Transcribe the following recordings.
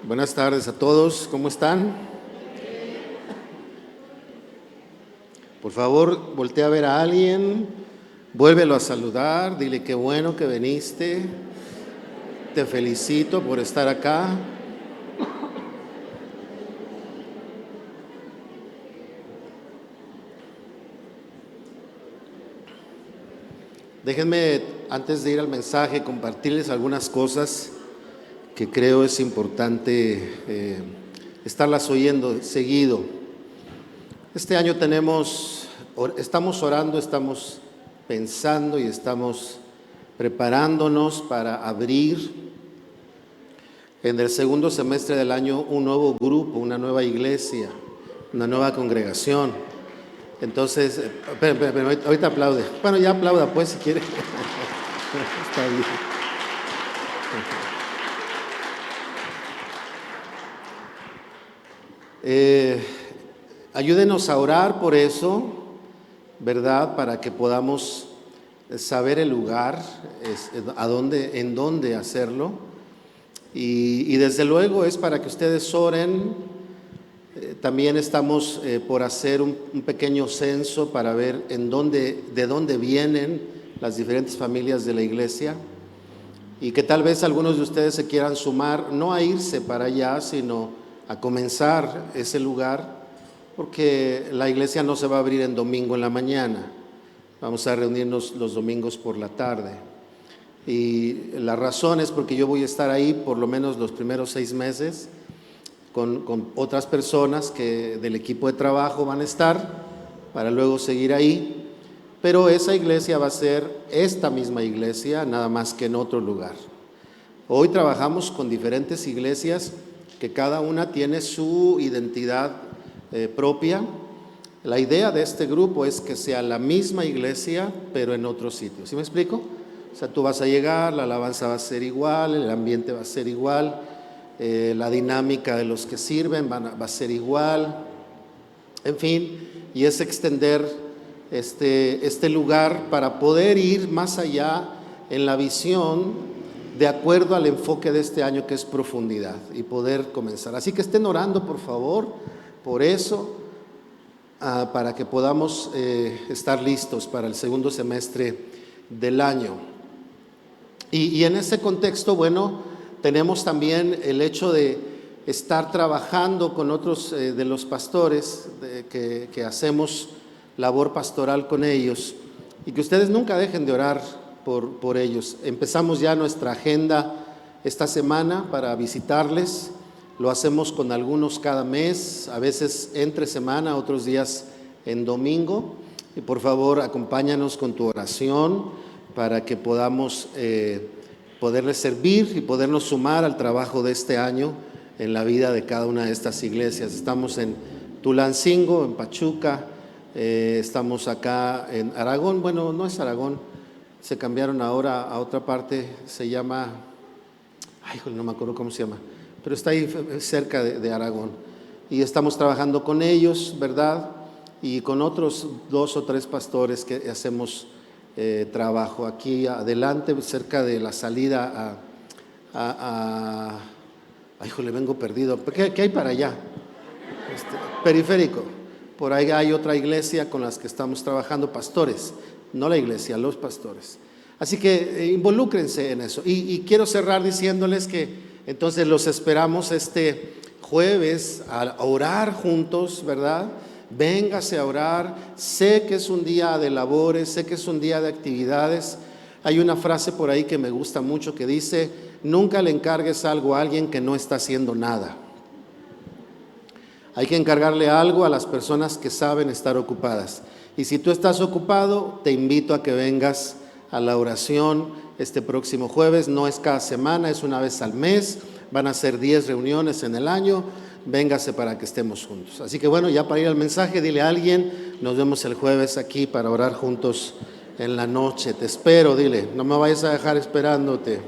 Buenas tardes a todos, ¿cómo están? Por favor, voltea a ver a alguien, vuélvelo a saludar, dile qué bueno que viniste, te felicito por estar acá. Déjenme, antes de ir al mensaje, compartirles algunas cosas que creo es importante estarlas oyendo seguido. Este año estamos orando, estamos pensando y estamos preparándonos para abrir en el segundo semestre del año un nuevo grupo, una nueva iglesia, una nueva congregación. Entonces, ahorita aplaude. Bueno, ya aplauda pues si quiere. Está bien. Ayúdenos a orar por eso, ¿verdad? Para que podamos saber el lugar, en dónde hacerlo. Y desde luego es para que ustedes oren. También estamos por hacer un pequeño censo para ver de dónde vienen las diferentes familias de la iglesia, y que tal vez algunos de ustedes se quieran sumar, no a irse para allá, sino a comenzar ese lugar, porque la iglesia no se va a abrir en domingo en la mañana, vamos a reunirnos los domingos por la tarde. Y la razón es porque yo voy a estar ahí por lo menos los primeros 6 meses, con otras personas que del equipo de trabajo van a estar, para luego seguir ahí. Pero esa iglesia va a ser esta misma iglesia, nada más que en otro lugar. Hoy trabajamos con diferentes iglesias que cada una tiene su identidad propia. La idea de este grupo es que sea la misma iglesia, pero en otro sitio. ¿Sí me explico? O sea, tú vas a llegar, la alabanza va a ser igual, el ambiente va a ser igual, la dinámica de los que sirven va a ser igual, en fin, y es extender este lugar para poder ir más allá en la visión de acuerdo al enfoque de este año, que es profundidad, y poder comenzar. Así que estén orando por favor por eso, para que podamos estar listos para el segundo semestre del año. Y en ese contexto, bueno, tenemos también el hecho de estar trabajando con otros de los pastores que hacemos labor pastoral con ellos, y que ustedes nunca dejen de orar por ellos. Empezamos ya nuestra agenda esta semana para visitarles. Lo hacemos con algunos cada mes, a veces entre semana, otros días en domingo. Y por favor, acompáñanos con tu oración para que podamos poderles servir y podernos sumar al trabajo de este año en la vida de cada una de estas iglesias. Estamos en Tulancingo, en Pachuca, estamos acá en Aragón. Bueno, no es Aragón, se cambiaron ahora a otra parte, se llama, no me acuerdo cómo se llama, pero está ahí cerca de Aragón, y estamos trabajando con ellos, ¿verdad? Y con otros 2 o 3 pastores que hacemos trabajo aquí adelante, cerca de la salida vengo perdido. ¿Qué hay para allá? Periférico. Por ahí hay otra iglesia con las que estamos trabajando, pastores, no la iglesia, los pastores. Así que involúcrense en eso. Y quiero cerrar diciéndoles que entonces los esperamos este jueves a orar juntos, ¿verdad? Véngase a orar. Sé que es un día de labores, sé que es un día de actividades. Hay una frase por ahí que me gusta mucho que dice: nunca le encargues algo a alguien que no está haciendo nada. Hay que encargarle algo a las personas que saben estar ocupadas. Y si tú estás ocupado, te invito a que vengas a la oración este próximo jueves. No es cada semana, es una vez al mes. Van a ser 10 reuniones en el año. Véngase para que estemos juntos. Así que bueno, ya para ir al mensaje, dile a alguien: nos vemos el jueves aquí para orar juntos en la noche. Te espero, dile, no me vayas a dejar esperándote.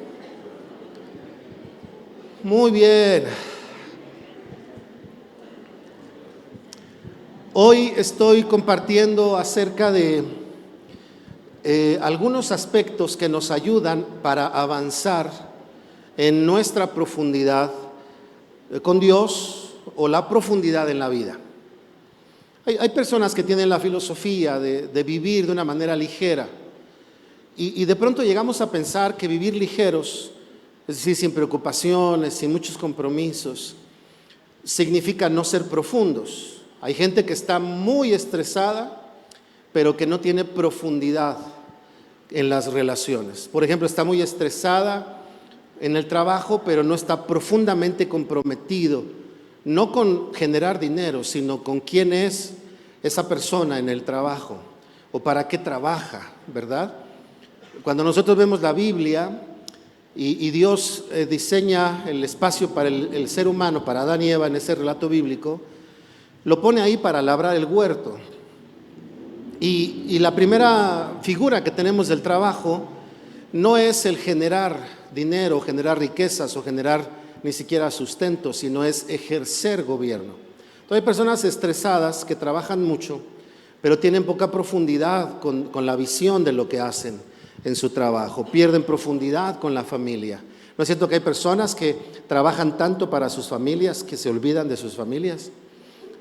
Muy bien. Hoy estoy compartiendo acerca de algunos aspectos que nos ayudan para avanzar en nuestra profundidad con Dios o la profundidad en la vida. Hay personas que tienen la filosofía de vivir de una manera ligera y de pronto llegamos a pensar que vivir ligeros, es decir, sin preocupaciones, sin muchos compromisos, significa no ser profundos. Hay gente que está muy estresada, pero que no tiene profundidad en las relaciones. Por ejemplo, está muy estresada en el trabajo, pero no está profundamente comprometido, no con generar dinero, sino con quién es esa persona en el trabajo o para qué trabaja, ¿verdad? Cuando nosotros vemos la Biblia y Dios diseña el espacio para el ser humano, para Adán y Eva en ese relato bíblico, lo pone ahí para labrar el huerto. Y la primera figura que tenemos del trabajo no es el generar dinero, generar riquezas o generar ni siquiera sustento, sino es ejercer gobierno. Entonces hay personas estresadas que trabajan mucho, pero tienen poca profundidad con la visión de lo que hacen en su trabajo, pierden profundidad con la familia. ¿No es cierto que hay personas que trabajan tanto para sus familias que se olvidan de sus familias?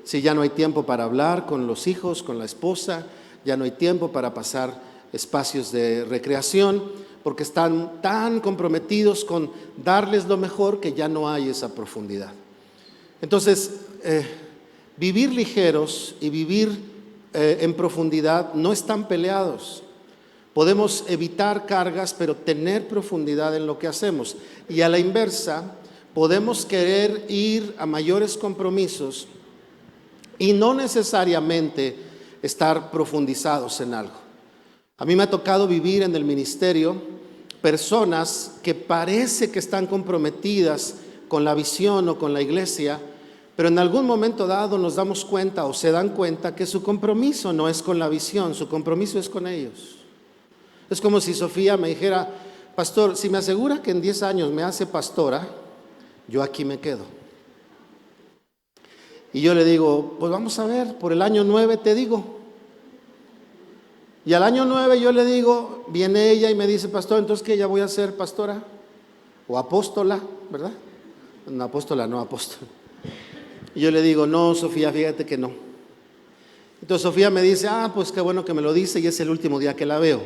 Si ya no hay tiempo para hablar con los hijos, con la esposa, ya no hay tiempo para pasar espacios de recreación, porque están tan comprometidos con darles lo mejor que ya no hay esa profundidad. Entonces, vivir ligeros y vivir en profundidad no están peleados. Podemos evitar cargas, pero tener profundidad en lo que hacemos. Y a la inversa, podemos querer ir a mayores compromisos y no necesariamente estar profundizados en algo. A mí me ha tocado vivir en el ministerio personas que parece que están comprometidas con la visión o con la iglesia, pero en algún momento dado nos damos cuenta o se dan cuenta que su compromiso no es con la visión, su compromiso es con ellos. Es como si Sofía me dijera: pastor, si me asegura que en 10 años me hace pastora, yo aquí me quedo. Y yo le digo: pues vamos a ver, por el año 9 te digo. Y al año 9 yo le digo, viene ella y me dice: pastor, entonces ¿qué? ¿Ya voy a ser pastora? O apóstola, ¿verdad? No, apóstola, no apóstol. Y yo le digo: no, Sofía, fíjate que no. Entonces Sofía me dice: pues qué bueno que me lo dice, y es el último día que la veo.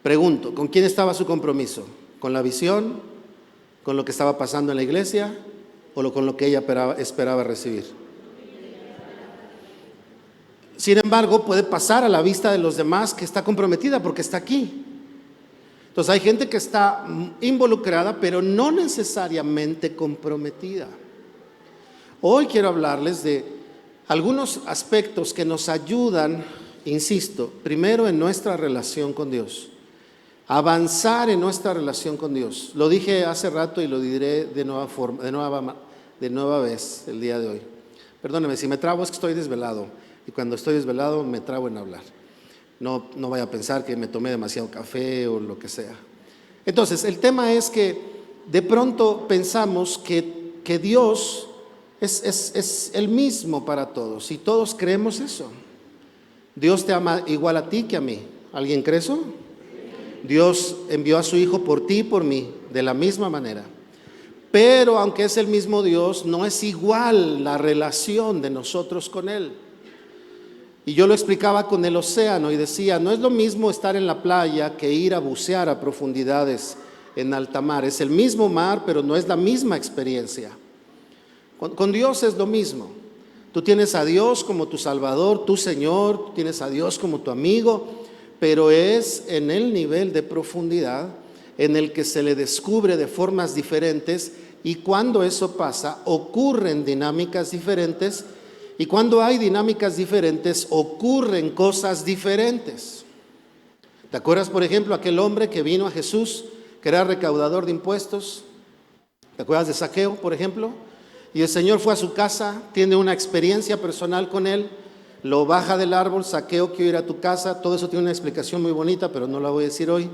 Pregunto: ¿con quién estaba su compromiso? ¿Con la visión? ¿Con lo que estaba pasando en la iglesia? ¿O con lo que ella esperaba recibir? Sin embargo, puede pasar a la vista de los demás que está comprometida porque está aquí. Entonces hay gente que está involucrada, pero no necesariamente comprometida. Hoy quiero hablarles de algunos aspectos que nos ayudan, insisto, primero en nuestra relación con Dios. Avanzar en nuestra relación con Dios. Lo dije hace rato y lo diré de nueva vez el día de hoy. Perdóneme, si me trabo es que estoy desvelado. Y cuando estoy desvelado me trabo en hablar. No vaya a pensar que me tomé demasiado café o lo que sea. Entonces, el tema es que de pronto pensamos que Dios es el mismo para todos. Y todos creemos eso. Dios te ama igual a ti que a mí. ¿Alguien cree eso? Dios envió a su Hijo por ti y por mí, de la misma manera. Pero aunque es el mismo Dios, no es igual la relación de nosotros con Él. Y yo lo explicaba con el océano y decía: no es lo mismo estar en la playa que ir a bucear a profundidades en alta mar. Es el mismo mar, pero no es la misma experiencia. Con Dios es lo mismo. Tú tienes a Dios como tu Salvador, tu Señor, tú tienes a Dios como tu amigo, pero es en el nivel de profundidad en el que se le descubre de formas diferentes, y cuando eso pasa, ocurren dinámicas diferentes, y cuando hay dinámicas diferentes, ocurren cosas diferentes. ¿Te acuerdas, por ejemplo, aquel hombre que vino a Jesús, que era recaudador de impuestos? ¿Te acuerdas de Zaqueo, por ejemplo? Y el Señor fue a su casa, tiene una experiencia personal con él, lo baja del árbol: Zaqueo, quiero ir a tu casa. Todo eso tiene una explicación muy bonita, pero no la voy a decir hoy.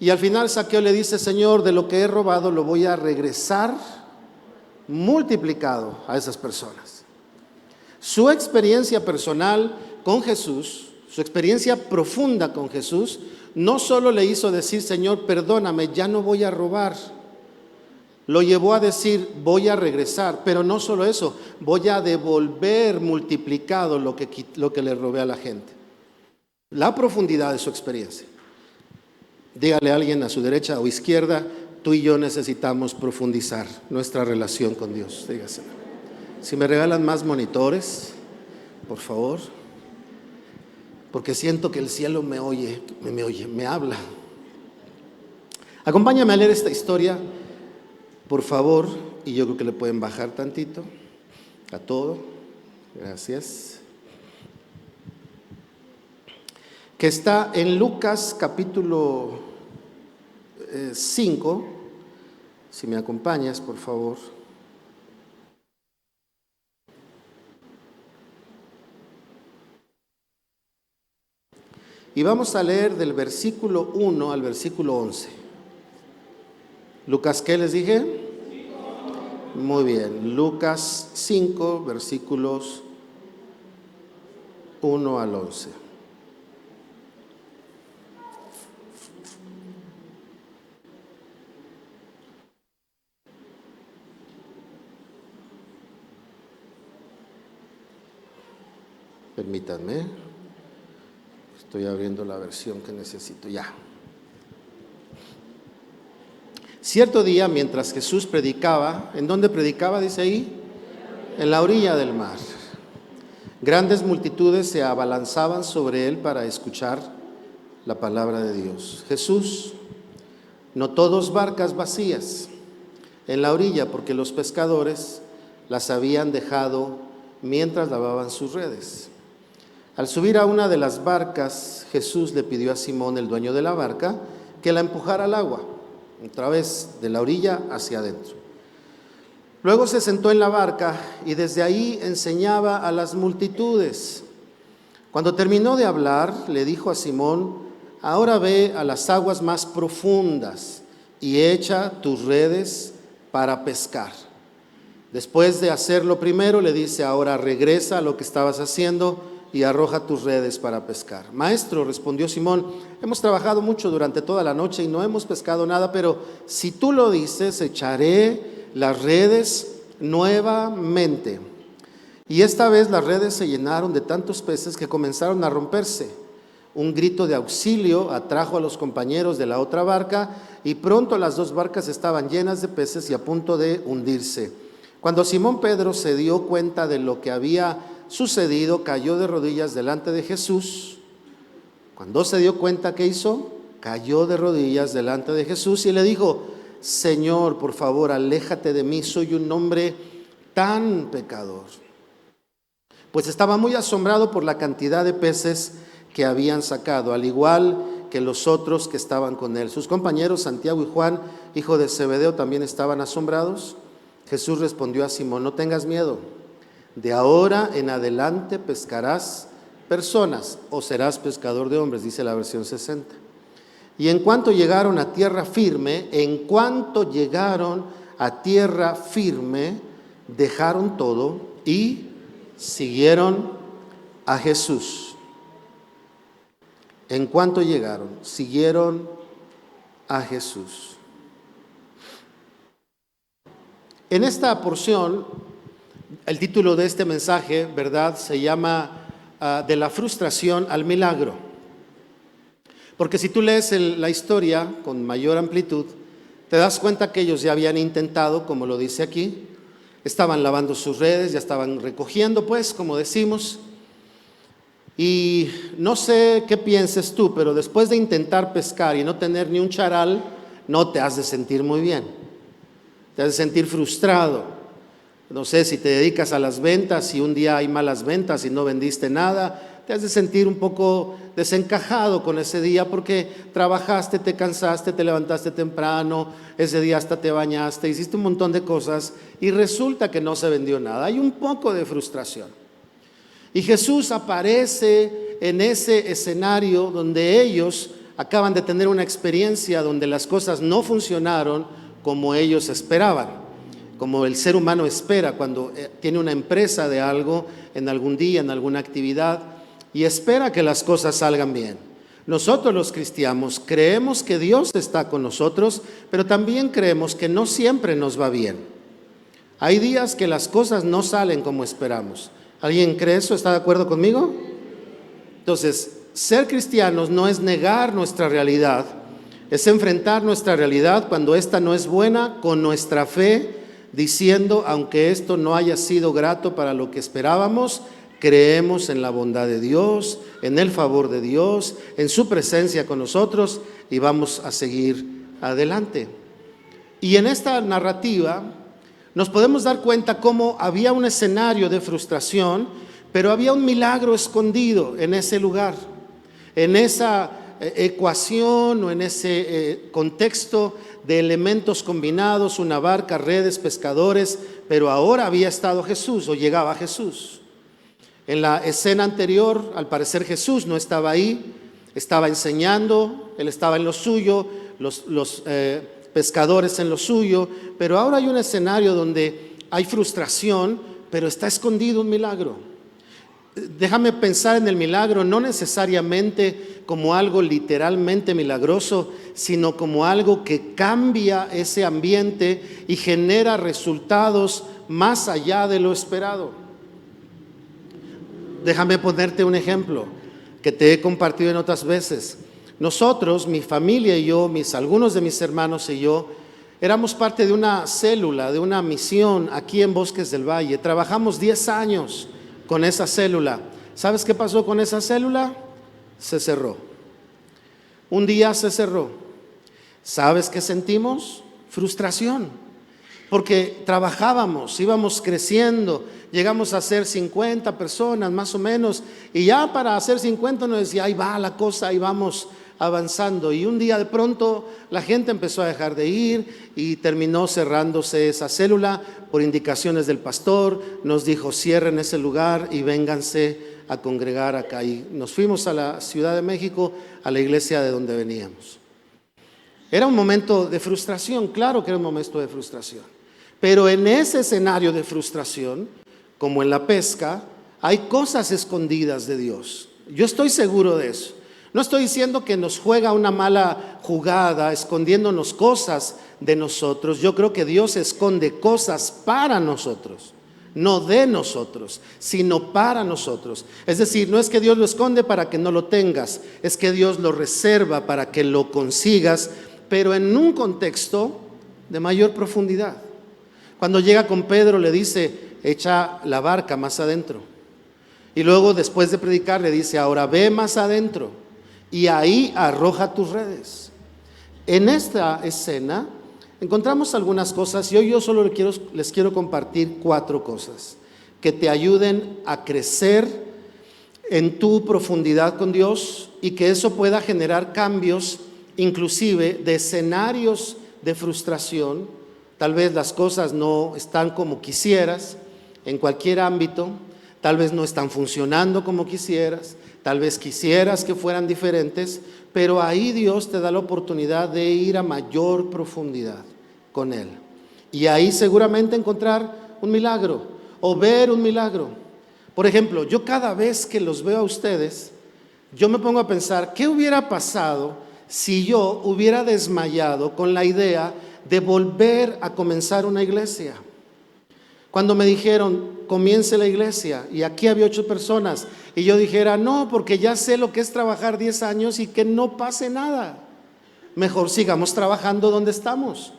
Y al final Zaqueo le dice: Señor, de lo que he robado lo voy a regresar multiplicado a esas personas. Su experiencia personal con Jesús, su experiencia profunda con Jesús, no solo le hizo decir: Señor, perdóname, ya no voy a robar. lo llevó a decir, voy a regresar, pero no solo eso, voy a devolver multiplicado lo que le robé a la gente. La profundidad de su experiencia. Dígale a alguien a su derecha o izquierda, tú y yo necesitamos profundizar nuestra relación con Dios. Dígaselo. Si me regalan más monitores, por favor, porque siento que el cielo me oye, me habla. Acompáñame a leer esta historia, por favor, y yo creo que le pueden bajar tantito a todo. Gracias. Que está en Lucas capítulo 5, si me acompañas, por favor. Y vamos a leer del versículo 1 al versículo 11. Lucas, ¿qué les dije? Muy bien, Lucas 5, versículos 1 al 11. Permítanme, estoy abriendo la versión que necesito ya. Cierto día, mientras Jesús predicaba, ¿en dónde predicaba? Dice ahí, en la orilla del mar. Grandes multitudes se abalanzaban sobre él para escuchar la palabra de Dios. Jesús notó 2 barcas vacías en la orilla porque los pescadores las habían dejado mientras lavaban sus redes. Al subir a una de las barcas, Jesús le pidió a Simón, el dueño de la barca, que la empujara al agua, otra vez de la orilla hacia adentro. Luego se sentó en la barca y desde ahí enseñaba a las multitudes. Cuando terminó de hablar, le dijo a Simón, ahora ve a las aguas más profundas y echa tus redes para pescar. Después de hacerlo primero, le dice, ahora regresa a lo que estabas haciendo y arroja tus redes para pescar. Maestro, respondió Simón, hemos trabajado mucho durante toda la noche y no hemos pescado nada, pero si tú lo dices, echaré las redes nuevamente. Y esta vez las redes se llenaron de tantos peces que comenzaron a romperse. Un grito de auxilio atrajo a los compañeros de la otra barca y pronto las 2 barcas estaban llenas de peces y a punto de hundirse. Cuando Simón Pedro se dio cuenta de lo que había sucedido, cayó de rodillas delante de Jesús. Cuando se dio cuenta, ¿qué hizo? Cayó de rodillas delante de Jesús y le dijo, Señor, por favor, aléjate de mí, soy un hombre tan pecador. Pues estaba muy asombrado por la cantidad de peces que habían sacado, al igual que los otros que estaban con él. Sus compañeros Santiago y Juan, hijo de Zebedeo, también estaban asombrados. Jesús respondió a Simón, no tengas miedo. De ahora en adelante pescarás personas o serás pescador de hombres, dice la versión 60. Y en cuanto llegaron a tierra firme, dejaron todo y siguieron a Jesús. En cuanto llegaron, siguieron a Jesús. En esta porción, el título de este mensaje, ¿verdad?, se llama de la frustración al milagro. Porque si tú lees la historia con mayor amplitud, te das cuenta que ellos ya habían intentado, como lo dice aquí, estaban lavando sus redes, ya estaban recogiendo, pues, como decimos. Y no sé qué pienses tú, pero después de intentar pescar y no tener ni un charal, no te has de sentir muy bien. Te has de sentir frustrado. No sé si te dedicas a las ventas y un día hay malas ventas y no vendiste nada, te has de sentir un poco desencajado con ese día porque trabajaste, te cansaste, te levantaste temprano, ese día hasta te bañaste, hiciste un montón de cosas y resulta que no se vendió nada. Hay un poco de frustración. Y Jesús aparece en ese escenario donde ellos acaban de tener una experiencia donde las cosas no funcionaron como ellos esperaban. Como el ser humano espera cuando tiene una empresa de algo, en algún día, en alguna actividad, y espera que las cosas salgan bien. Nosotros los cristianos creemos que Dios está con nosotros, pero también creemos que no siempre nos va bien. Hay días que las cosas no salen como esperamos. ¿Alguien cree eso? ¿Está de acuerdo conmigo? Entonces, ser cristianos no es negar nuestra realidad, es enfrentar nuestra realidad cuando ésta no es buena con nuestra fe, diciendo, aunque esto no haya sido grato para lo que esperábamos, creemos en la bondad de Dios, en el favor de Dios, en su presencia con nosotros y vamos a seguir adelante. Y en esta narrativa nos podemos dar cuenta cómo había un escenario de frustración, pero había un milagro escondido en ese lugar, en esa ecuación o en ese contexto de elementos combinados, una barca, redes, pescadores, pero ahora había estado Jesús o llegaba Jesús. En la escena anterior, al parecer Jesús no estaba ahí, estaba enseñando, él estaba en lo suyo, los pescadores en lo suyo, pero ahora hay un escenario donde hay frustración, pero está escondido un milagro. Déjame pensar en el milagro no necesariamente como algo literalmente milagroso, sino como algo que cambia ese ambiente y genera resultados más allá de lo esperado. Déjame ponerte un ejemplo que te he compartido en otras veces. Nosotros, mi familia y yo, algunos de mis hermanos y yo, éramos parte de una célula, de una misión aquí en Bosques del Valle. Trabajamos 10 años con esa célula. ¿Sabes qué pasó con esa célula? Se cerró. Un día se cerró. ¿Sabes qué sentimos? Frustración. Porque trabajábamos, íbamos creciendo, llegamos a ser 50 personas más o menos, y ya para hacer 50 nos decía, ahí va la cosa, ahí vamos avanzando. Y un día de pronto la gente empezó a dejar de ir y terminó cerrándose esa célula por indicaciones del pastor. Nos dijo, cierren ese lugar y vénganse a congregar acá. Y nos fuimos a la Ciudad de México, a la iglesia de donde veníamos. Era un momento de frustración, claro que era un momento de frustración. Pero en ese escenario de frustración, como en la pesca, hay cosas escondidas de Dios. Yo estoy seguro de eso. No estoy diciendo que nos juega una mala jugada escondiéndonos cosas de nosotros. Yo creo que Dios esconde cosas para nosotros, no de nosotros, sino para nosotros. Es decir, no es que Dios lo esconde para que no lo tengas, es que Dios lo reserva para que lo consigas, pero en un contexto de mayor profundidad. Cuando llega con Pedro le dice, echa la barca más adentro. Y luego después de predicar le dice, ahora ve más adentro y ahí arroja tus redes. En esta escena encontramos algunas cosas y hoy yo solo les quiero compartir 4 cosas que te ayuden a crecer en tu profundidad con Dios y que eso pueda generar cambios, inclusive de escenarios de frustración. Tal vez las cosas no están como quisieras en cualquier ámbito, tal vez no están funcionando como quisieras, tal vez quisieras que fueran diferentes, pero ahí Dios te da la oportunidad de ir a mayor profundidad con Él. Y ahí seguramente encontrar un milagro o ver un milagro. Por ejemplo, yo cada vez que los veo a ustedes, yo me pongo a pensar, ¿qué hubiera pasado si yo hubiera desmayado con la idea de volver a comenzar una iglesia? Cuando me dijeron, comience la iglesia, y aquí había 8 personas, y yo dijera, no, porque ya sé lo que es trabajar 10 años y que no pase nada. Mejor sigamos trabajando donde estamos.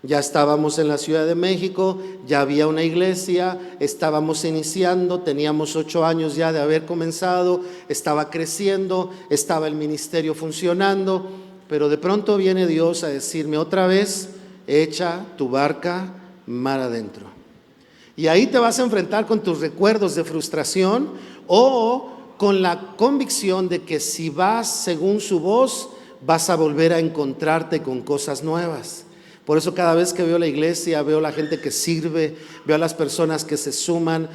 Ya estábamos en la Ciudad de México, ya había una iglesia, estábamos iniciando, teníamos 8 años ya de haber comenzado, estaba creciendo, estaba el ministerio funcionando, pero de pronto viene Dios a decirme otra vez, echa tu barca mar adentro. Y ahí te vas a enfrentar con tus recuerdos de frustración o con la convicción de que si vas según su voz, vas a volver a encontrarte con cosas nuevas. Por eso cada vez que veo la iglesia, veo la gente que sirve, veo a las personas que se suman.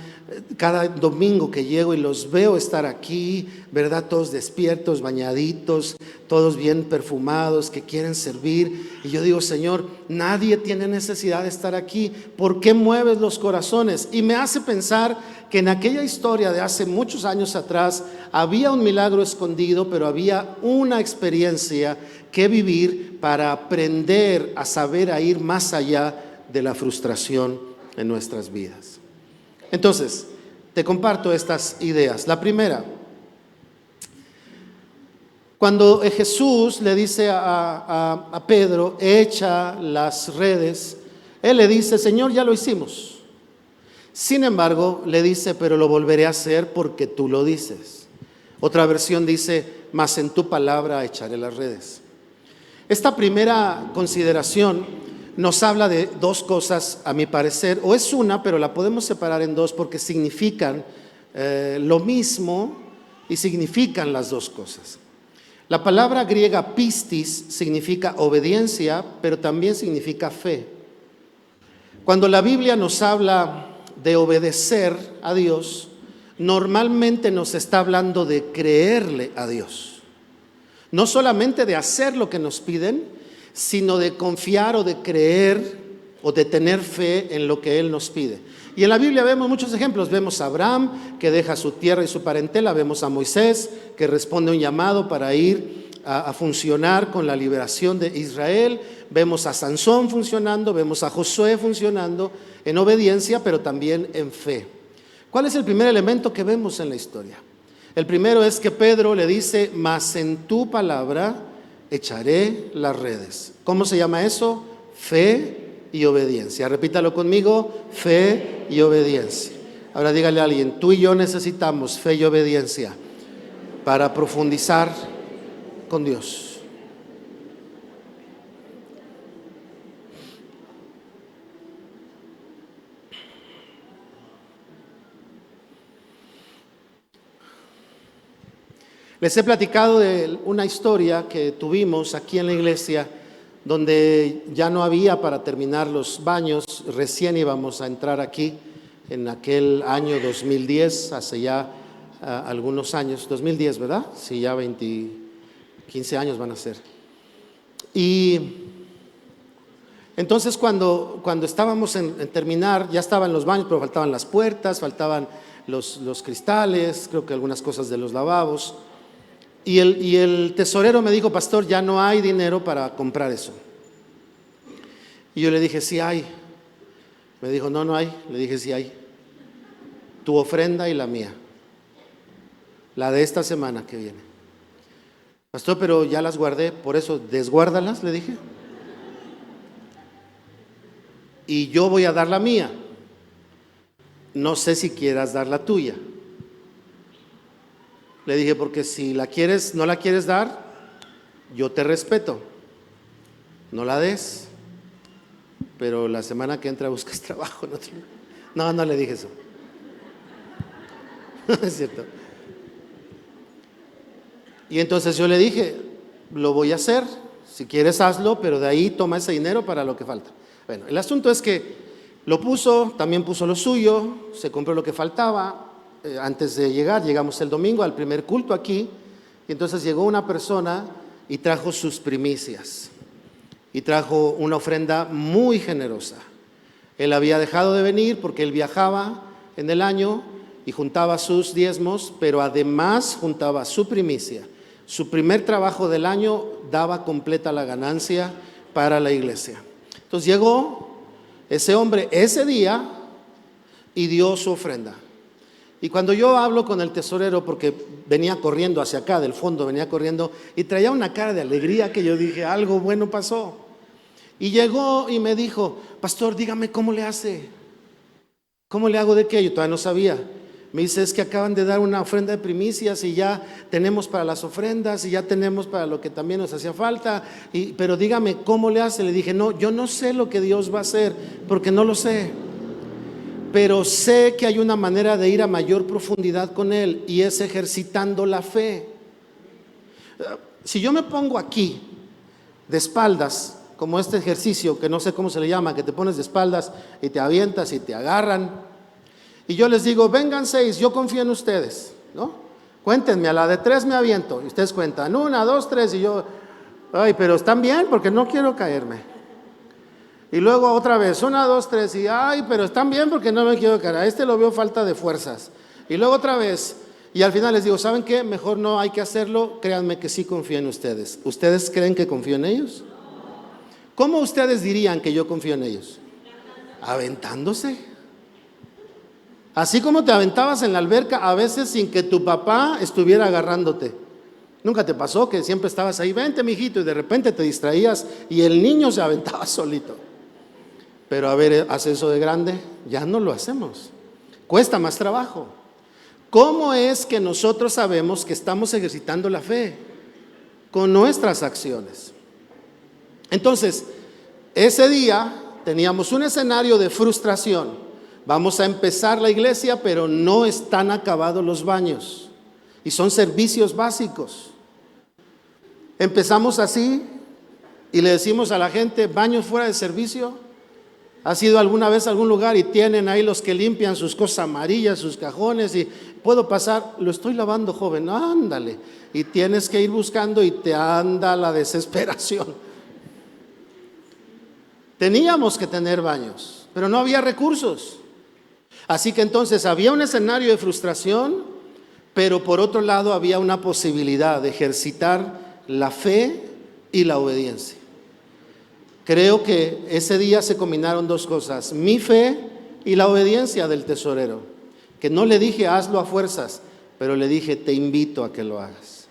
Cada domingo que llego y los veo estar aquí, ¿verdad? Todos despiertos, bañaditos, todos bien perfumados, que quieren servir. Y yo digo, Señor, nadie tiene necesidad de estar aquí. ¿Por qué mueves los corazones? Y me hace pensar que en aquella historia de hace muchos años atrás había un milagro escondido, pero había una experiencia que vivir para aprender a saber a ir más allá de la frustración en nuestras vidas. Entonces, te comparto estas ideas. La primera, cuando Jesús le dice a Pedro, echa las redes, él le dice, Señor, ya lo hicimos. Sin embargo, le dice, pero lo volveré a hacer porque tú lo dices. Otra versión dice, mas en tu palabra echaré las redes. Esta primera consideración nos habla de dos cosas, a mi parecer, o es una, pero la podemos separar en dos porque significan lo mismo y significan las dos cosas. La palabra griega pistis significa obediencia, pero también significa fe. Cuando la Biblia nos habla de obedecer a Dios, normalmente nos está hablando de creerle a Dios. No solamente de hacer lo que nos piden, sino de confiar o de creer o de tener fe en lo que Él nos pide. Y en la Biblia vemos muchos ejemplos. Vemos a Abraham que deja su tierra y su parentela. Vemos a Moisés que responde a un llamado para ir a funcionar con la liberación de Israel. Vemos a Sansón funcionando. Vemos a Josué funcionando en obediencia, pero también en fe. ¿Cuál es el primer elemento que vemos en la historia? El primero es que Pedro le dice, mas en tu palabra echaré las redes. ¿Cómo se llama eso? Fe y obediencia. Repítalo conmigo, fe y obediencia. Ahora dígale a alguien, tú y yo necesitamos fe y obediencia para profundizar con Dios. Les he platicado de una historia que tuvimos aquí en la iglesia donde ya no había para terminar los baños. Recién íbamos a entrar aquí en aquel año 2010, hace ya algunos años, 2010, ¿verdad? Sí, ya 15 años van a ser. Y entonces cuando estábamos en terminar, ya estaban los baños, pero faltaban las puertas, faltaban los cristales, creo que algunas cosas de los lavabos. Y el tesorero me dijo, pastor, ya no hay dinero para comprar eso. Y yo le dije, sí hay. Me dijo, no hay. Le dije, sí hay. Tu ofrenda y la mía. La de esta semana que viene. Pastor, pero ya las guardé, por eso desguárdalas, le dije. Y yo voy a dar la mía. No sé si quieras dar la tuya. Le dije, porque si no la quieres dar, yo te respeto. No la des, pero la semana que entra buscas trabajo. No le dije eso. Es cierto. Y entonces yo le dije, lo voy a hacer, si quieres hazlo, pero de ahí toma ese dinero para lo que falta. Bueno, el asunto es que lo puso, también puso lo suyo, se compró lo que faltaba. Antes de llegar, llegamos el domingo al primer culto aquí, y entonces llegó una persona y trajo sus primicias, y trajo una ofrenda muy generosa. Él había dejado de venir porque él viajaba en el año y juntaba sus diezmos, pero además juntaba su primicia. Su primer trabajo del año daba completa la ganancia para la iglesia. Entonces llegó ese hombre ese día y dio su ofrenda. Y cuando yo hablo con el tesorero, porque venía corriendo hacia acá, del fondo venía corriendo, y traía una cara de alegría que yo dije, algo bueno pasó. Y llegó y me dijo, pastor, dígame cómo le hace. ¿Cómo le hago de qué? Yo todavía no sabía. Me dice, es que acaban de dar una ofrenda de primicias y ya tenemos para las ofrendas y ya tenemos para lo que también nos hacía falta. Pero dígame cómo le hace. Le dije, no, yo no sé lo que Dios va a hacer, porque no lo sé. Pero sé que hay una manera de ir a mayor profundidad con Él, y es ejercitando la fe. Si yo me pongo aquí de espaldas, como este ejercicio que no sé cómo se le llama, que te pones de espaldas y te avientas y te agarran, y yo les digo, vengan 6, yo confío en ustedes, ¿no? Cuéntenme, a la de 3 me aviento, y ustedes cuentan 1, 2, 3, y yo, ay, pero están bien porque no quiero caerme. Y luego otra vez, 1, 2, 3, y ay, pero están bien porque no me quiero caer. A este lo veo falta de fuerzas. Y luego otra vez, y al final les digo, ¿saben qué? Mejor no hay que hacerlo. Créanme que sí confío en ustedes. ¿Ustedes creen que confío en ellos? ¿Cómo ustedes dirían que yo confío en ellos? Aventándose. Así como te aventabas en la alberca, a veces sin que tu papá estuviera agarrándote. ¿Nunca te pasó que siempre estabas ahí, vente mijito, y de repente te distraías y el niño se aventaba solito? Pero a ver, haz eso de grande, ya no lo hacemos. Cuesta más trabajo. ¿Cómo es que nosotros sabemos que estamos ejercitando la fe? Con nuestras acciones. Entonces, ese día teníamos un escenario de frustración. Vamos a empezar la iglesia, pero no están acabados los baños. Y son servicios básicos. Empezamos así y le decimos a la gente, baños fuera de servicio. ¿Has ido alguna vez a algún lugar y tienen ahí los que limpian sus cosas amarillas, sus cajones? Y puedo pasar, lo estoy lavando, joven, ándale. Y tienes que ir buscando y te anda la desesperación. Teníamos que tener baños, pero no había recursos. Así que entonces había un escenario de frustración, pero por otro lado había una posibilidad de ejercitar la fe y la obediencia. Creo que ese día se combinaron dos cosas, mi fe y la obediencia del tesorero, que no le dije hazlo a fuerzas, pero le dije te invito a que lo hagas.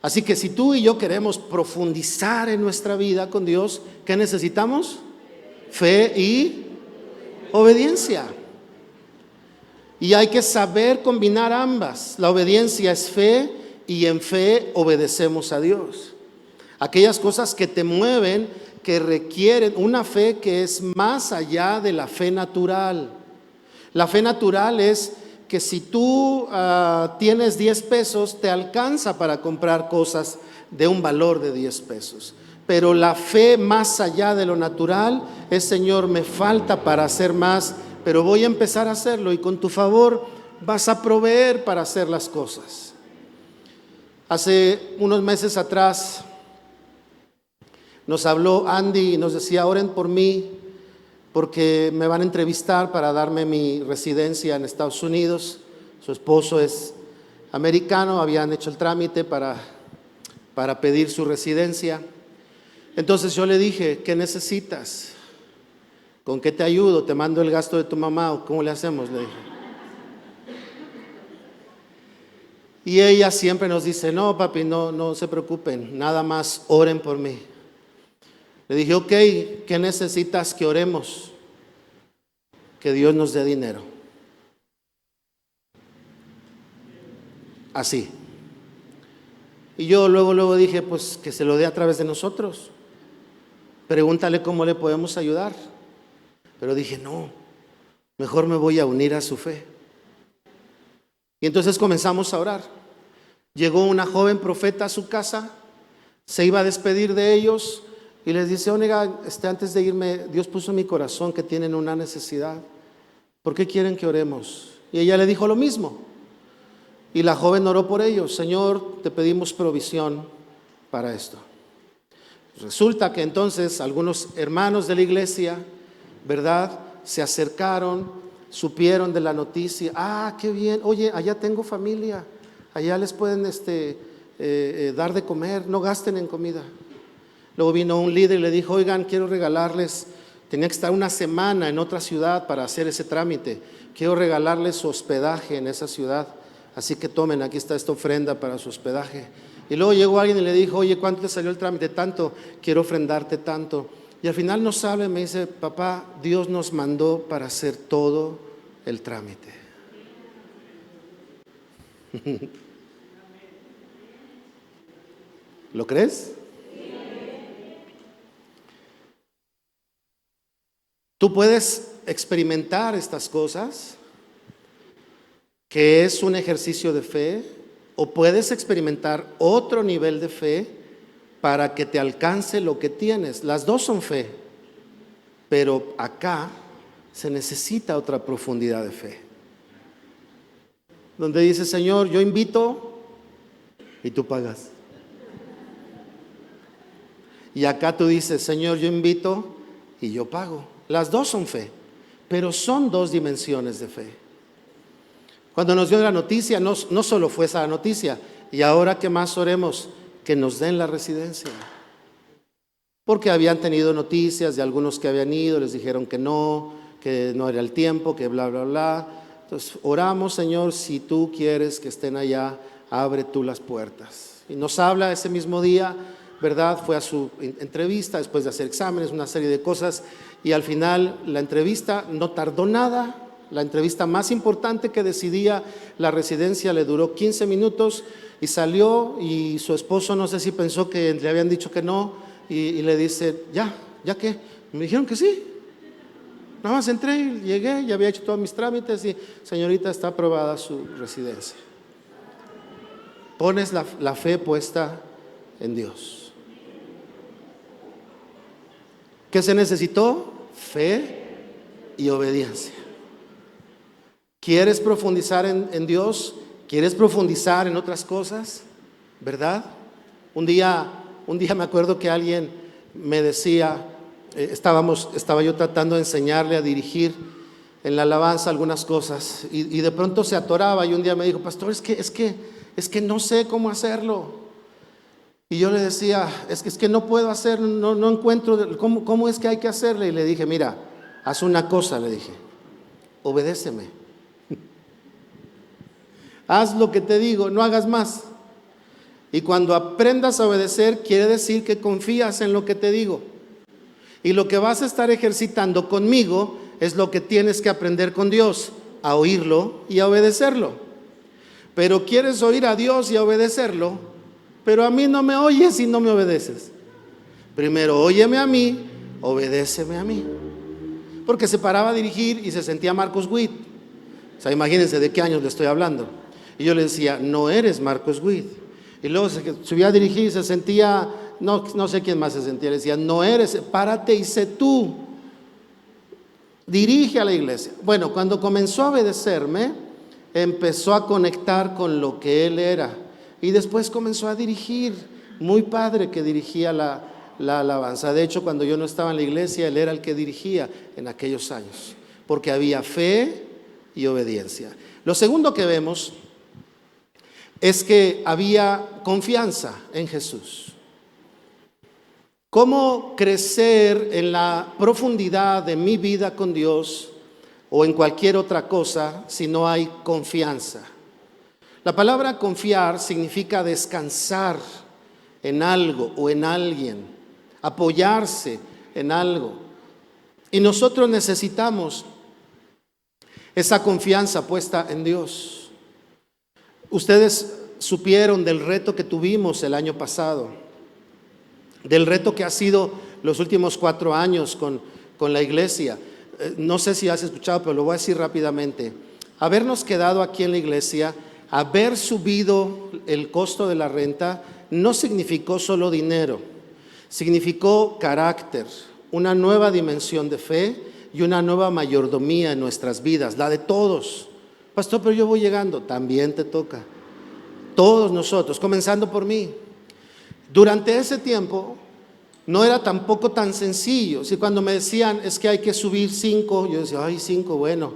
Así que si tú y yo queremos profundizar en nuestra vida con Dios, ¿qué necesitamos? Fe y obediencia. Y hay que saber combinar ambas. La obediencia es fe y en fe obedecemos a Dios. Aquellas cosas que te mueven, que requieren una fe que es más allá de la fe natural. La fe natural es que si tú tienes 10 pesos, te alcanza para comprar cosas de un valor de 10 pesos. Pero la fe más allá de lo natural es, Señor, me falta para hacer más, pero voy a empezar a hacerlo y con tu favor vas a proveer para hacer las cosas. Hace unos meses atrás nos habló Andy y nos decía, oren por mí porque me van a entrevistar para darme mi residencia en Estados Unidos. Su esposo es americano, habían hecho el trámite para pedir su residencia. Entonces yo le dije, ¿qué necesitas? ¿Con qué te ayudo? ¿Te mando el gasto de tu mamá o cómo le hacemos? Le dije. Y ella siempre nos dice, no papi, no se preocupen, nada más oren por mí. Le dije, ok, ¿qué necesitas que oremos? Que Dios nos dé dinero. Así. Y yo luego dije, pues que se lo dé a través de nosotros. Pregúntale cómo le podemos ayudar. Pero dije, no, mejor me voy a unir a su fe. Y entonces comenzamos a orar. Llegó una joven profeta a su casa, se iba a despedir de ellos y les dice, oiga, antes de irme, Dios puso en mi corazón que tienen una necesidad. ¿Por qué quieren que oremos? Y ella le dijo lo mismo. Y la joven oró por ellos. Señor, te pedimos provisión para esto. Resulta que entonces algunos hermanos de la iglesia, ¿verdad?, se acercaron, supieron de la noticia. Ah, qué bien. Oye, allá tengo familia. Allá les pueden dar de comer. No gasten en comida. Luego vino un líder y le dijo, oigan, quiero regalarles, tenía que estar una semana en otra ciudad para hacer ese trámite, quiero regalarles su hospedaje en esa ciudad, así que tomen, aquí está esta ofrenda para su hospedaje. Y luego llegó alguien y le dijo, oye, ¿cuánto te salió el trámite? Tanto, quiero ofrendarte tanto. Y al final nos habla y me dice, papá, Dios nos mandó para hacer todo el trámite. ¿Lo crees? Tú puedes experimentar estas cosas, que es un ejercicio de fe, o puedes experimentar otro nivel de fe para que te alcance lo que tienes. Las dos son fe, pero acá se necesita otra profundidad de fe. Donde dice, Señor, yo invito y tú pagas. Y acá tú dices, Señor, yo invito y yo pago. Las dos son fe, pero son dos dimensiones de fe. Cuando nos dio la noticia, no solo fue esa noticia, y ahora que más oremos, que nos den la residencia. Porque habían tenido noticias de algunos que habían ido, les dijeron que no era el tiempo, que bla, bla, bla. Entonces oramos, Señor, si tú quieres que estén allá, abre tú las puertas. Y nos habla ese mismo día, ¿verdad? Fue a su entrevista después de hacer exámenes, una serie de cosas, y al final la entrevista no tardó nada. La entrevista más importante que decidía la residencia le duró 15 minutos y salió, y su esposo no sé si pensó que le habían dicho que no, y le dice, ¿ya qué? Me dijeron que sí. Nada más entré y llegué, ya había hecho todos mis trámites y señorita, está aprobada su residencia. Pones la fe puesta en Dios. ¿Qué se necesitó? Fe y obediencia. ¿Quieres profundizar en Dios? ¿Quieres profundizar en otras cosas? ¿Verdad? Un día me acuerdo que alguien me decía, estaba yo tratando de enseñarle a dirigir en la alabanza algunas cosas y de pronto se atoraba, y un día me dijo, pastor, es que no sé cómo hacerlo. Y yo le decía, es que no puedo hacer, no encuentro cómo es que hay que hacerle. Y le dije, mira, haz una cosa, le dije, obedéceme. Haz lo que te digo, no hagas más. Y cuando aprendas a obedecer, quiere decir que confías en lo que te digo. Y lo que vas a estar ejercitando conmigo es lo que tienes que aprender con Dios, a oírlo y a obedecerlo. Pero quieres oír a Dios y a obedecerlo, pero a mí no me oyes y no me obedeces. Primero óyeme a mí, obedéceme a mí. Porque se paraba a dirigir y se sentía Marcos Witt. O sea, imagínense de qué años le estoy hablando. Y yo le decía, no eres Marcos Witt. Y luego se subía a dirigir y se sentía, no sé quién más se sentía, le decía, no eres, párate y sé tú. Dirige a la iglesia. Bueno, cuando comenzó a obedecerme, empezó a conectar con lo que él era. Y después comenzó a dirigir. Muy padre que dirigía la alabanza. De hecho, cuando yo no estaba en la iglesia, él era el que dirigía en aquellos años. Porque había fe y obediencia. Lo segundo que vemos es que había confianza en Jesús. ¿Cómo crecer en la profundidad de mi vida con Dios o en cualquier otra cosa si no hay confianza? La palabra confiar significa descansar en algo o en alguien, apoyarse en algo. Y nosotros necesitamos esa confianza puesta en Dios. Ustedes supieron del reto que tuvimos el año pasado, del reto que ha sido los últimos 4 años con la iglesia. No sé si has escuchado, pero lo voy a decir rápidamente. Habernos quedado aquí en la iglesia, haber subido el costo de la renta, no significó solo dinero, significó carácter, una nueva dimensión de fe y una nueva mayordomía en nuestras vidas, la de todos. Pastor, pero yo voy llegando, también te toca. Todos nosotros, comenzando por mí. Durante ese tiempo no era tampoco tan sencillo. Si cuando me decían es que hay que subir 5, yo decía, ay, 5, bueno,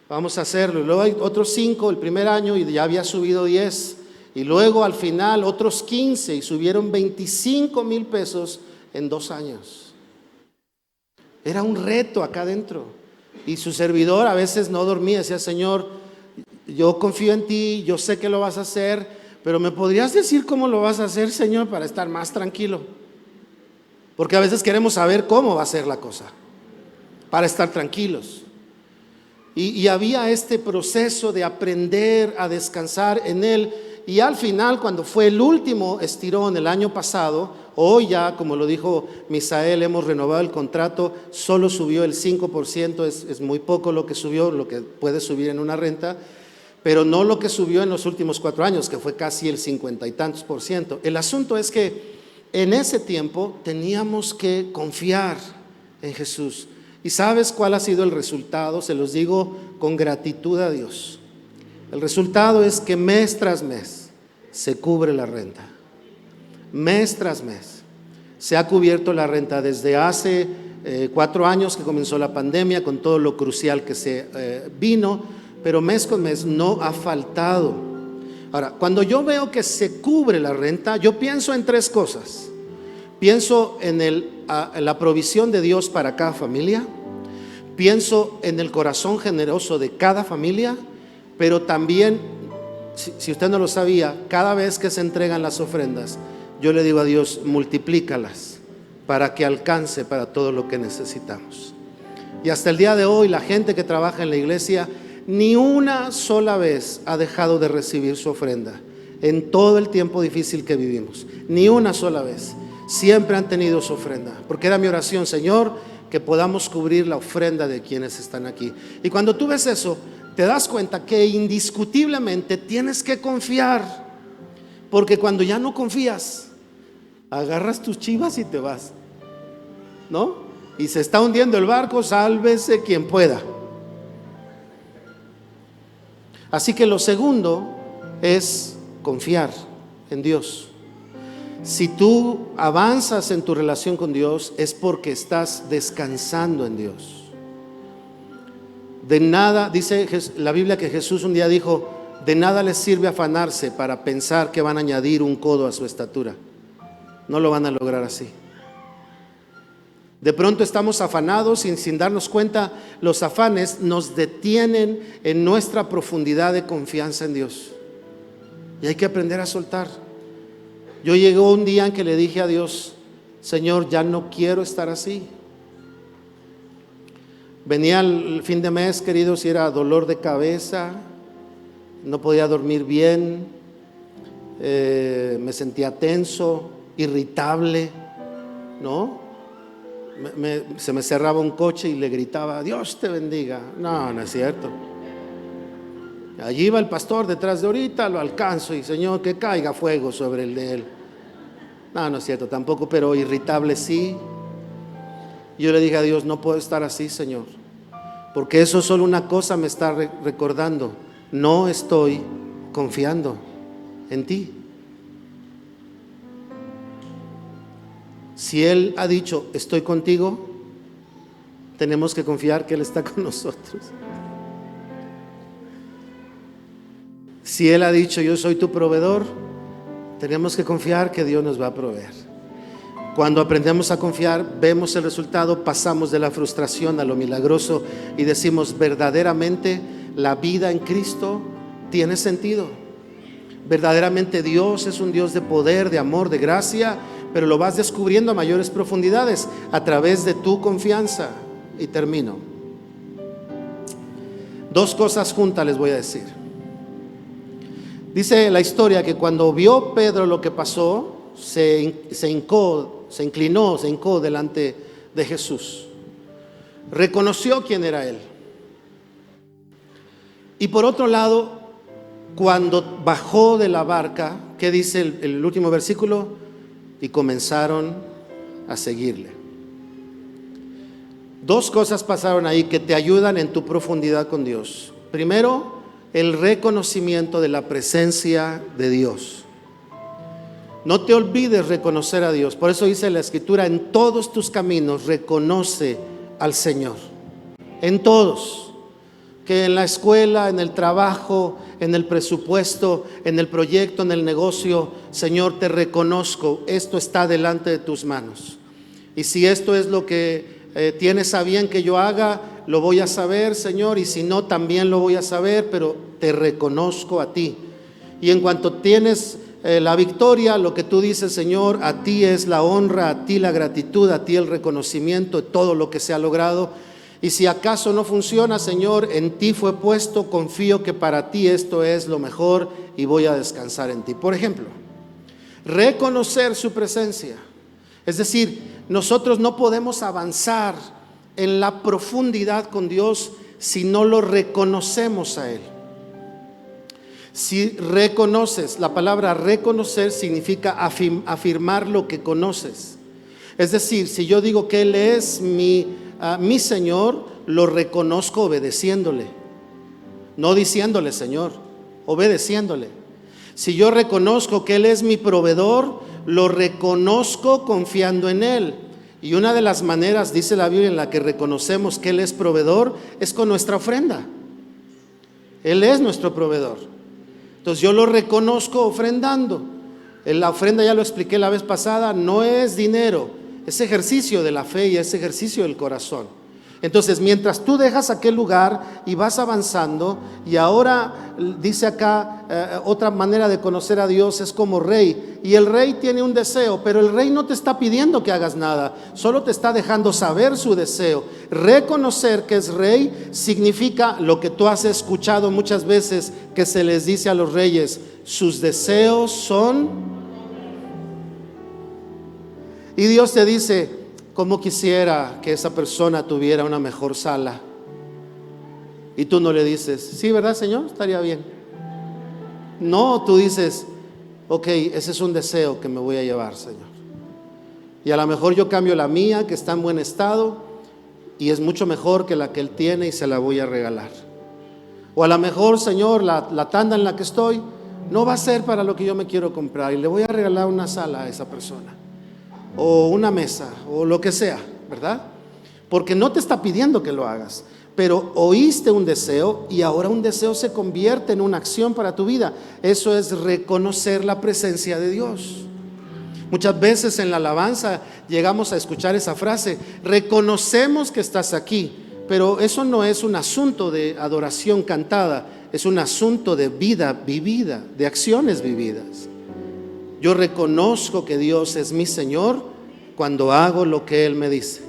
vamos a hacerlo. Y luego hay otros 5 el primer año y ya había subido 10. Y luego al final otros 15 y subieron 25,000 pesos en 2 años. Era un reto acá adentro. Y su servidor a veces no dormía, decía, Señor, yo confío en ti, yo sé que lo vas a hacer, pero ¿me podrías decir cómo lo vas a hacer, Señor, para estar más tranquilo? Porque a veces queremos saber cómo va a ser la cosa, para estar tranquilos. Y había este proceso de aprender a descansar en Él. Y al final, cuando fue el último estirón el año pasado, hoy ya, como lo dijo Misael, hemos renovado el contrato, solo subió el 5%, es muy poco lo que subió, lo que puede subir en una renta, pero no lo que subió en los últimos 4 años, que fue casi el 50 y tantos %. El asunto es que en ese tiempo teníamos que confiar en Jesús. ¿Y sabes cuál ha sido el resultado? Se los digo con gratitud a Dios. El resultado es que mes tras mes se cubre la renta. Mes tras mes se ha cubierto la renta desde hace 4 años que comenzó la pandemia, con todo lo crucial que se vino, pero mes con mes no ha faltado. Ahora, cuando yo veo que se cubre la renta, yo pienso en 3 cosas. Pienso en la provisión de Dios para cada familia, pienso en el corazón generoso de cada familia, pero también, si usted no lo sabía, cada vez que se entregan las ofrendas, yo le digo a Dios, multiplícalas para que alcance para todo lo que necesitamos. Y hasta el día de hoy, la gente que trabaja en la iglesia ni una sola vez ha dejado de recibir su ofrenda en todo el tiempo difícil que vivimos. Ni una sola vez. Siempre han tenido su ofrenda, porque era mi oración, Señor, que podamos cubrir la ofrenda de quienes están aquí. Y cuando tú ves eso, te das cuenta que indiscutiblemente tienes que confiar, porque cuando ya no confías, agarras tus chivas y te vas, ¿no? Y se está hundiendo el barco, sálvese quien pueda. Así que lo segundo es confiar en Dios. Si tú avanzas en tu relación con Dios, es porque estás descansando en Dios. De nada, dice la Biblia que Jesús un día dijo, de nada les sirve afanarse para pensar que van a añadir un codo a su estatura. No lo van a lograr así. De pronto estamos afanados y sin darnos cuenta, los afanes nos detienen en nuestra profundidad de confianza en Dios. Y hay que aprender a soltar. Yo llegó un día en que le dije a Dios, Señor, ya no quiero estar así. Venía el fin de mes, queridos, y era dolor de cabeza, no podía dormir bien, me sentía tenso, irritable, ¿no? Se me cerraba un coche y le gritaba, Dios te bendiga. No, no es cierto. Allí iba el pastor detrás de ahorita, lo alcanzo y Señor, que caiga fuego sobre el de él. No, no es cierto tampoco, pero irritable sí. Yo le dije a Dios, no puedo estar así, Señor, porque eso solo una cosa me está recordando, no estoy confiando en ti. Si Él ha dicho, estoy contigo, tenemos que confiar que Él está con nosotros. Si Él ha dicho, yo soy tu proveedor, tenemos que confiar que Dios nos va a proveer. Cuando aprendemos a confiar, vemos el resultado, pasamos de la frustración a lo milagroso y decimos, verdaderamente la vida en Cristo tiene sentido. Verdaderamente Dios es un Dios de poder, de amor, de gracia, pero lo vas descubriendo a mayores profundidades a través de tu confianza. Y termino. 2 cosas juntas les voy a decir. Dice la historia que cuando vio Pedro lo que pasó, se inclinó delante de Jesús. Reconoció quién era Él. Y por otro lado, cuando bajó de la barca, ¿qué dice el último versículo? Y comenzaron a seguirle. 2 cosas pasaron ahí que te ayudan en tu profundidad con Dios. Primero, el reconocimiento de la presencia de Dios. No te olvides reconocer a Dios. Por eso dice la Escritura, en todos tus caminos reconoce al Señor. En todos. Que en la escuela, en el trabajo, en el presupuesto, en el proyecto, en el negocio, Señor, te reconozco, esto está delante de tus manos. Y si esto es lo que tienes a bien que yo haga, lo voy a saber, Señor, y si no, también lo voy a saber, pero te reconozco a ti. Y en cuanto tienes la victoria, lo que tú dices, Señor, a ti es la honra, a ti la gratitud, a ti el reconocimiento de todo lo que se ha logrado. Y si acaso no funciona, Señor, en ti fue puesto, confío que para ti esto es lo mejor y voy a descansar en ti. Por ejemplo, reconocer su presencia. Es decir, nosotros no podemos avanzar en la profundidad con Dios si no lo reconocemos a Él. Si reconoces, la palabra reconocer significa afirmar lo que conoces. Es decir, si yo digo que Él es mi Señor, lo reconozco obedeciéndole, no diciéndole Señor, obedeciéndole. Si yo reconozco que Él es mi proveedor, lo reconozco confiando en Él. Y una de las maneras, dice la Biblia, en la que reconocemos que Él es proveedor es con nuestra ofrenda. Él es nuestro proveedor. Entonces yo lo reconozco ofrendando. En la ofrenda, ya lo expliqué la vez pasada, no es dinero, es ejercicio de la fe y es ejercicio del corazón. Entonces mientras tú dejas aquel lugar y vas avanzando, y ahora dice acá otra manera de conocer a Dios es como rey, y el rey tiene un deseo, pero el rey no te está pidiendo que hagas nada, solo te está dejando saber su deseo. Reconocer que es rey significa lo que tú has escuchado muchas veces que se les dice a los reyes: sus deseos son. Y Dios te dice: cómo quisiera que esa persona tuviera una mejor sala. Y tú no le dices: sí, ¿verdad, Señor? Estaría bien. No, tú dices: ok, ese es un deseo que me voy a llevar, Señor. Y a lo mejor yo cambio la mía, que está en buen estado, y es mucho mejor que la que Él tiene, y se la voy a regalar. O a lo mejor, Señor, la tanda en la que estoy no va a ser para lo que yo me quiero comprar, y le voy a regalar una sala a esa persona, o una mesa, o lo que sea, ¿verdad? Porque no te está pidiendo que lo hagas, pero oíste un deseo y ahora un deseo se convierte en una acción para tu vida. Eso es reconocer la presencia de Dios. Muchas veces en la alabanza llegamos a escuchar esa frase: reconocemos que estás aquí, pero eso no es un asunto de adoración cantada, es un asunto de vida vivida, de acciones vividas. Yo reconozco que Dios es mi Señor cuando hago lo que Él me dice.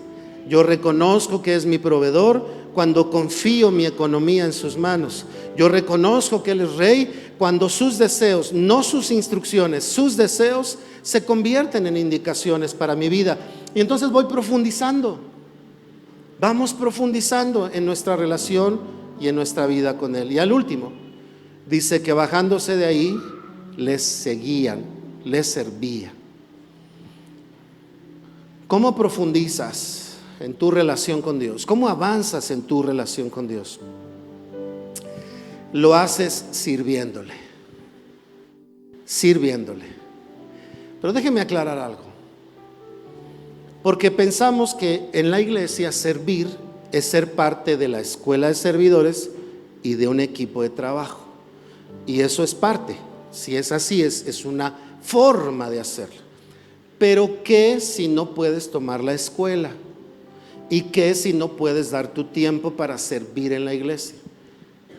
Yo reconozco que es mi proveedor cuando confío mi economía en sus manos. Yo reconozco que Él es Rey cuando sus deseos, no sus instrucciones, sus deseos se convierten en indicaciones para mi vida. Y entonces voy profundizando. Vamos profundizando en nuestra relación y en nuestra vida con Él. Y al último, dice que bajándose de ahí, les seguían, les servía. ¿Cómo profundizas en tu relación con Dios? ¿Cómo avanzas en tu relación con Dios? Lo haces sirviéndole. Sirviéndole. Pero déjeme aclarar algo. Porque pensamos que en la iglesia servir es ser parte de la escuela de servidores y de un equipo de trabajo. Y eso es parte. Si es así, es una forma de hacerlo. Pero ¿qué si no puedes tomar la escuela? ¿Y qué si no puedes dar tu tiempo para servir en la iglesia?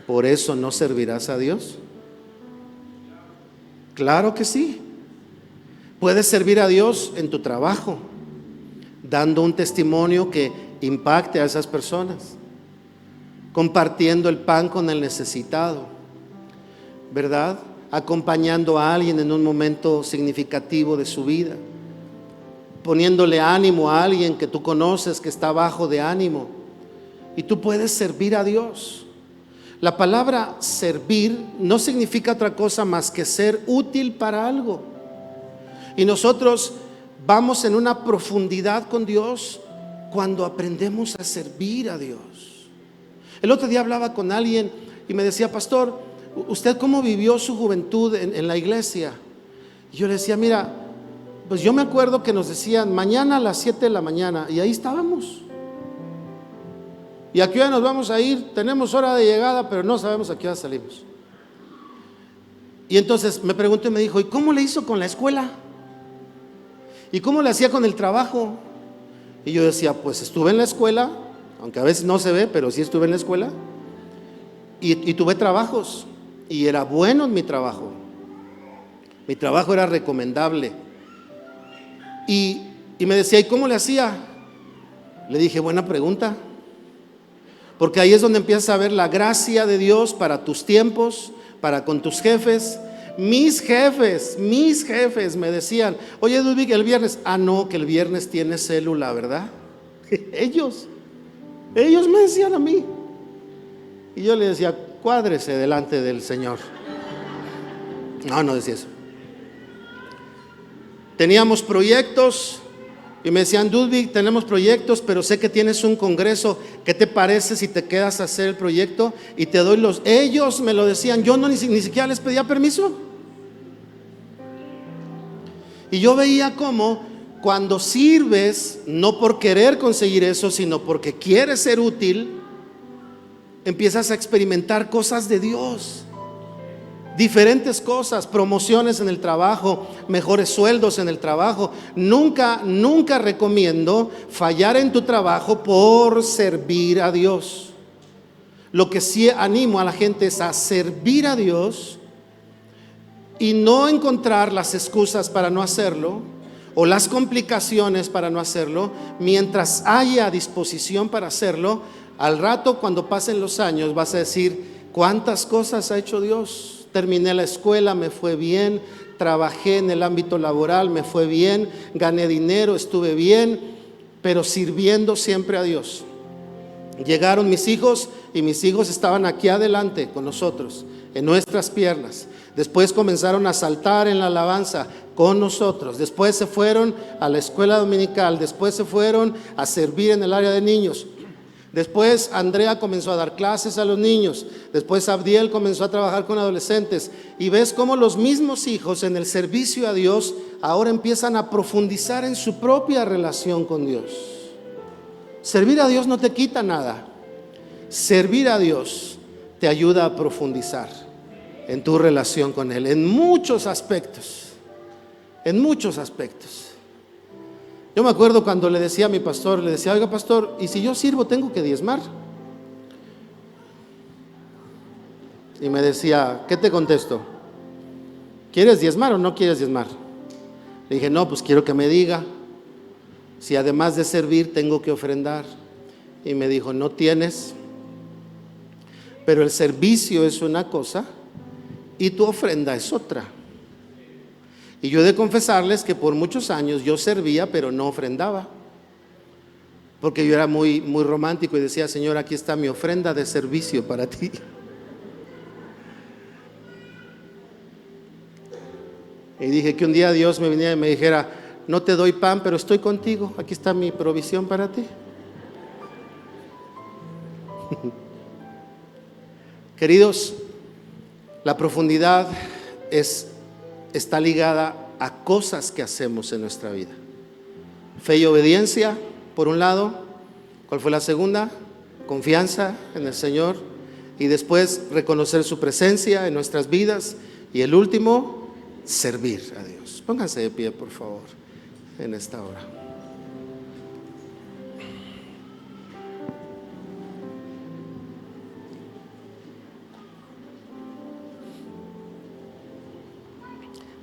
¿Por eso no servirás a Dios? Claro que sí. Puedes servir a Dios en tu trabajo, dando un testimonio que impacte a esas personas, compartiendo el pan con el necesitado, ¿verdad? Acompañando a alguien en un momento significativo de su vida, poniéndole ánimo a alguien que tú conoces que está bajo de ánimo, y tú puedes servir a Dios. La palabra servir no significa otra cosa más que ser útil para algo, y nosotros vamos en una profundidad con Dios cuando aprendemos a servir a Dios. El otro día hablaba con alguien y me decía: pastor, ¿usted cómo vivió su juventud en la iglesia? Y yo le decía: mira, pues yo me acuerdo que nos decían mañana a las 7 de la mañana, y ahí estábamos. ¿Y a qué hora nos vamos a ir? Tenemos hora de llegada, pero no sabemos a qué hora salimos. Y entonces me preguntó y me dijo: ¿y cómo le hizo con la escuela? ¿Y cómo le hacía con el trabajo? Y yo decía: pues estuve en la escuela, aunque a veces no se ve, pero sí estuve en la escuela, y tuve trabajos, y era bueno en mi trabajo. Mi trabajo era recomendable. Y me decía: ¿y cómo le hacía? Le dije: buena pregunta. Porque ahí es donde empiezas a ver la gracia de Dios para tus tiempos, para con tus jefes. Mis jefes me decían: oye, Ludwig, el viernes. No, que el viernes tienes célula, ¿verdad? Ellos me decían a mí. Y yo le decía: cuádrese delante del Señor. No decía eso. Teníamos proyectos y me decían: Ludwig, tenemos proyectos, pero sé que tienes un congreso. ¿Qué te parece si te quedas a hacer el proyecto y te doy los? Ellos me lo decían, yo ni siquiera les pedía permiso. Y yo veía cómo cuando sirves, no por querer conseguir eso, sino porque quieres ser útil, empiezas a experimentar cosas de Dios. Diferentes cosas, promociones en el trabajo, mejores sueldos en el trabajo. Nunca recomiendo fallar en tu trabajo por servir a Dios. Lo que sí animo a la gente es a servir a Dios y no encontrar las excusas para no hacerlo o las complicaciones para no hacerlo. Mientras haya disposición para hacerlo, al rato, cuando pasen los años, vas a decir: ¿cuántas cosas ha hecho Dios? Terminé la escuela, me fue bien, trabajé en el ámbito laboral, me fue bien, gané dinero, estuve bien, pero sirviendo siempre a Dios. Llegaron mis hijos y mis hijos estaban aquí adelante con nosotros, en nuestras piernas. Después comenzaron a saltar en la alabanza con nosotros. Después se fueron a la escuela dominical. Después se fueron a servir en el área de niños. Después Andrea comenzó a dar clases a los niños. Después Abdiel comenzó a trabajar con adolescentes. Y ves cómo los mismos hijos en el servicio a Dios ahora empiezan a profundizar en su propia relación con Dios. Servir a Dios no te quita nada. Servir a Dios te ayuda a profundizar en tu relación con Él, en muchos aspectos. En muchos aspectos. Yo me acuerdo cuando le decía a mi pastor, le decía: oiga, pastor, ¿y si yo sirvo tengo que diezmar? Y me decía: ¿qué te contesto? ¿Quieres diezmar o no quieres diezmar? Le dije: no, pues quiero que me diga si además de servir tengo que ofrendar. Y me dijo: no tienes, pero el servicio es una cosa y tu ofrenda es otra. Y yo he de confesarles que por muchos años yo servía, pero no ofrendaba, porque yo era muy romántico y decía: Señor, aquí está mi ofrenda de servicio para ti. Y dije que un día Dios me viniera y me dijera: no te doy pan, pero estoy contigo, aquí está mi provisión para ti. Queridos, la profundidad está ligada a cosas que hacemos en nuestra vida. Fe y obediencia, por un lado. ¿Cuál fue la segunda? Confianza en el Señor. Y después reconocer su presencia en nuestras vidas. Y el último, servir a Dios. Pónganse de pie, por favor, en esta hora.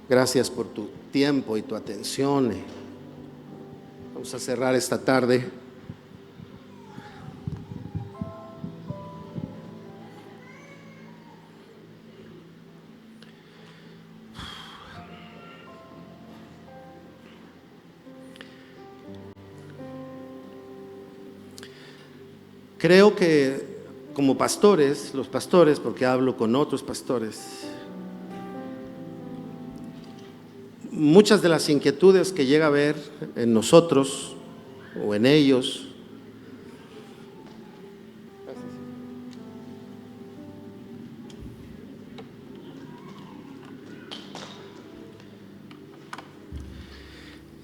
Gracias por tu tiempo y tu atención. Vamos a cerrar esta tarde. Creo que como pastores, los pastores, porque hablo con otros pastores, muchas de las inquietudes que llega a haber en nosotros o en ellos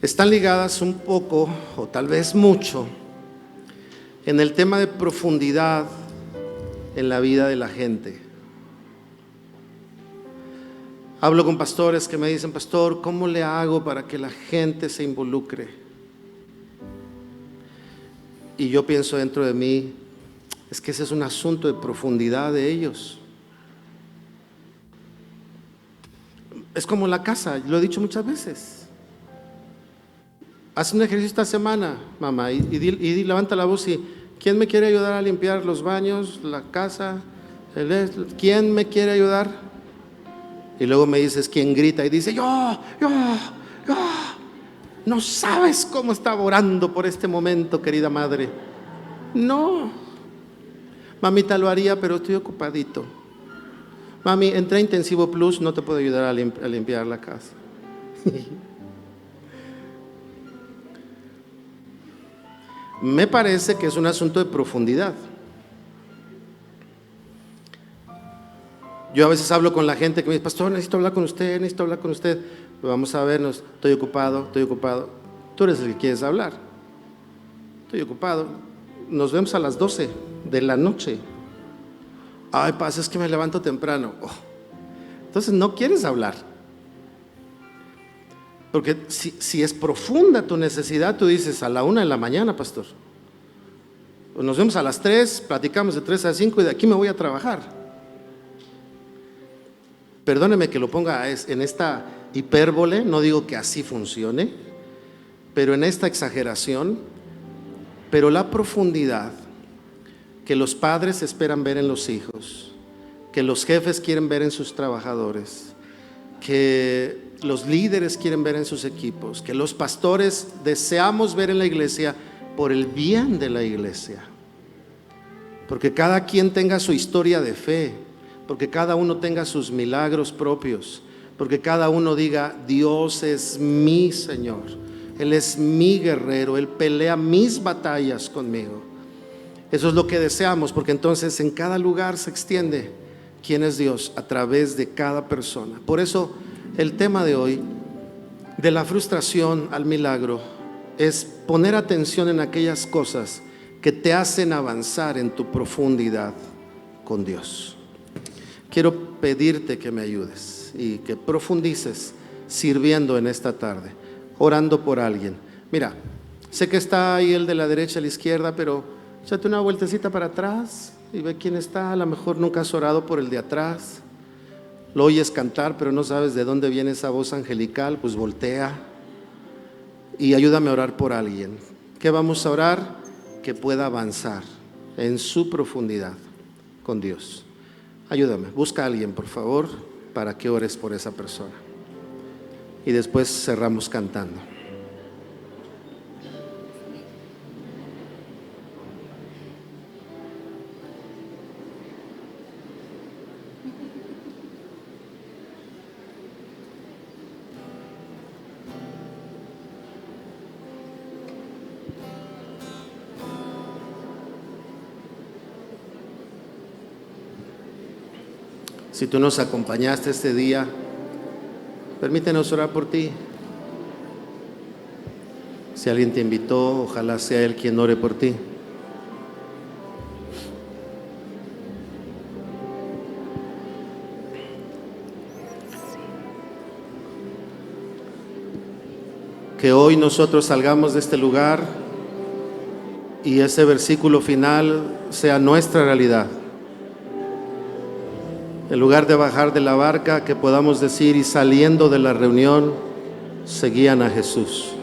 están ligadas un poco o tal vez mucho en el tema de profundidad en la vida de la gente. Hablo con pastores que me dicen: pastor, ¿cómo le hago para que la gente se involucre? Y yo pienso dentro de mí: es que ese es un asunto de profundidad de ellos. Es como la casa, lo he dicho muchas veces. Haz un ejercicio esta semana, mamá, y levanta la voz y: ¿quién me quiere ayudar a limpiar los baños, la casa? ¿Quién me quiere ayudar? Y luego me dices quién grita y dice: yo. No sabes cómo estaba orando por este momento, querida madre. No, mamita lo haría, pero estoy ocupadito. Mami, entré a Intensivo Plus, no te puedo ayudar a limpiar la casa. Me parece que es un asunto de profundidad. Yo a veces hablo con la gente que me dice: pastor, necesito hablar con usted. Vamos a vernos, estoy ocupado. Tú eres el que quieres hablar. Estoy ocupado. Nos vemos a las 12 de la noche. Ay, pasa, es que me levanto temprano. Oh. Entonces no quieres hablar. Porque si es profunda tu necesidad, tú dices a la 1 de la mañana, pastor. Nos vemos a las 3, platicamos de 3 a 5 y de aquí me voy a trabajar. Perdóneme que lo ponga en esta hipérbole, no digo que así funcione, pero en esta exageración, pero la profundidad que los padres esperan ver en los hijos, que los jefes quieren ver en sus trabajadores, que los líderes quieren ver en sus equipos, que los pastores deseamos ver en la iglesia por el bien de la iglesia, porque cada quien tenga su historia de fe, porque cada uno tenga sus milagros propios, porque cada uno diga: Dios es mi Señor, Él es mi guerrero, Él pelea mis batallas conmigo. Eso es lo que deseamos, porque entonces en cada lugar se extiende quién es Dios a través de cada persona. Por eso el tema de hoy, de la frustración al milagro, es poner atención en aquellas cosas que te hacen avanzar en tu profundidad con Dios. Quiero pedirte que me ayudes y que profundices sirviendo en esta tarde, orando por alguien. Mira, sé que está ahí el de la derecha a la izquierda, pero échate una vueltecita para atrás y ve quién está. A lo mejor nunca has orado por el de atrás. Lo oyes cantar, pero no sabes de dónde viene esa voz angelical. Pues voltea y ayúdame a orar por alguien. ¿Qué vamos a orar? Que pueda avanzar en su profundidad con Dios. Ayúdame, busca a alguien, por favor, para que ores por esa persona. Y después cerramos cantando. Si tú nos acompañaste este día, permítenos orar por ti. Si alguien te invitó, ojalá sea Él quien ore por ti. Que hoy nosotros salgamos de este lugar y ese versículo final sea nuestra realidad. En lugar de bajar de la barca, que podamos decir: y saliendo de la reunión, seguían a Jesús.